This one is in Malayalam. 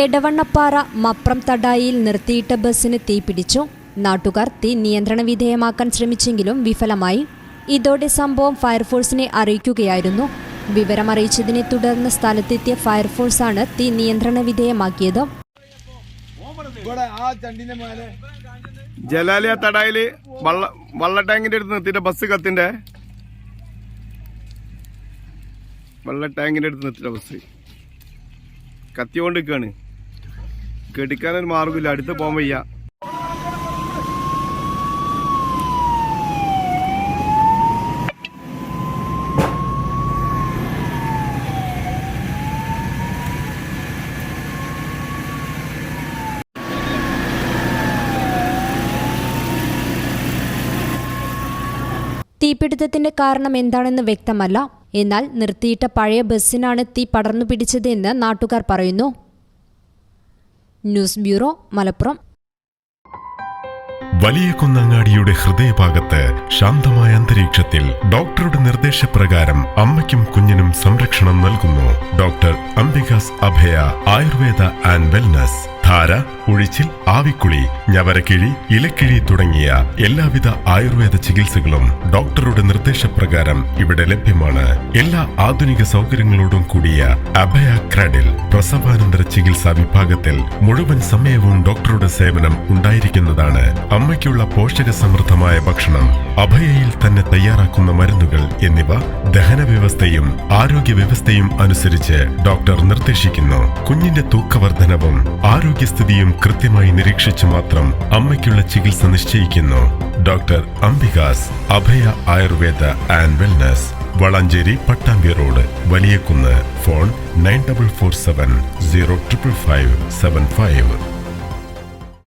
എടവണ്ണപ്പാറ മപ്രം തടായിയിൽ നിർത്തിയിട്ട ബസ്സിന് തീപിടിച്ചു. നാട്ടുകാർ തീ നിയന്ത്രണ വിധേയമാക്കാൻ ശ്രമിച്ചെങ്കിലും വിഫലമായി. ഇതോടെ സംഭവം ഫയർഫോഴ്സിനെ അറിയിക്കുകയായിരുന്നു. വിവരമറിയിച്ചതിനെ തുടർന്ന് സ്ഥലത്തെത്തിയ ഫയർഫോഴ്സാണ് തീ നിയന്ത്രണ വിധേയമാക്കിയത്. ജലാലിയ തടായില് വള്ള ടാങ്കിന്റെ അടുത്ത് നിർത്തിയിട്ട ബസ് കത്തിന്റെ വെള്ള ടാങ്കിന്റെ അടുത്ത് നിർത്തിയിട്ട ബസ് കത്തിക്കൊണ്ടിരിക്കാണ്. കെട്ടിക്കാനൊരു മാർഗമില്ല, അടുത്ത് പോകാൻ വയ്യ. തീപിടുത്തത്തിന്റെ കാരണം എന്താണെന്ന് വ്യക്തമല്ല. എന്നാൽ നിർത്തിയിട്ട പഴയ ബസ്സിനാണ് തീ പടർന്നു പിടിച്ചതെന്ന് നാട്ടുകാർ പറയുന്നു. News bureau, Malappuram. വലിയ കുന്നങ്ങാടിയുടെ ഹൃദയഭാഗത്ത് ശാന്തമായ അന്തരീക്ഷത്തിൽ ഡോക്ടറുടെ നിർദ്ദേശപ്രകാരം അമ്മയ്ക്കും കുഞ്ഞിനും സംരക്ഷണം നൽകുന്നു. Doctor Ambika's Abhaya Ayurveda and wellness. ധാര, ഉഴിച്ചിൽ, ആവിക്കുളി, ഞവരക്കിഴി, ഇലക്കിഴി തുടങ്ങിയ എല്ലാവിധ ആയുർവേദ ചികിത്സകളും ഡോക്ടറുടെ നിർദ്ദേശപ്രകാരം ഇവിടെ ലഭ്യമാണ്. എല്ലാ ആധുനിക സൗകര്യങ്ങളോടും കൂടിയ അഭയ ക്രാഡിൽ പ്രസവാനന്തര ചികിത്സാ വിഭാഗത്തിൽ മുഴുവൻ സമയവും ഡോക്ടറുടെ സേവനം ഉണ്ടായിരിക്കുന്നതാണ്. അമ്മയ്ക്കുള്ള പോഷക സമൃദ്ധമായ ഭക്ഷണം, അഭയയിൽ തന്നെ തയ്യാറാക്കുന്ന മരുന്നുകൾ എന്നിവ ദഹന വ്യവസ്ഥയും ആരോഗ്യ വ്യവസ്ഥയും അനുസരിച്ച് ഡോക്ടർ നിർദ്ദേശിക്കുന്നു. കുഞ്ഞിന്റെ തൂക്കവർദ്ധനവും ആരോഗ്യസ്ഥിതിയും കൃത്യമായി നിരീക്ഷിച്ച് മാത്രം അമ്മയ്ക്കുള്ള ചികിത്സ നിശ്ചയിക്കുന്നു. Doctor Ambika's Abhaya Ayurveda and wellness, Valanchery, Pattambi road, Valiyakunnu. Phone 9447 0555575.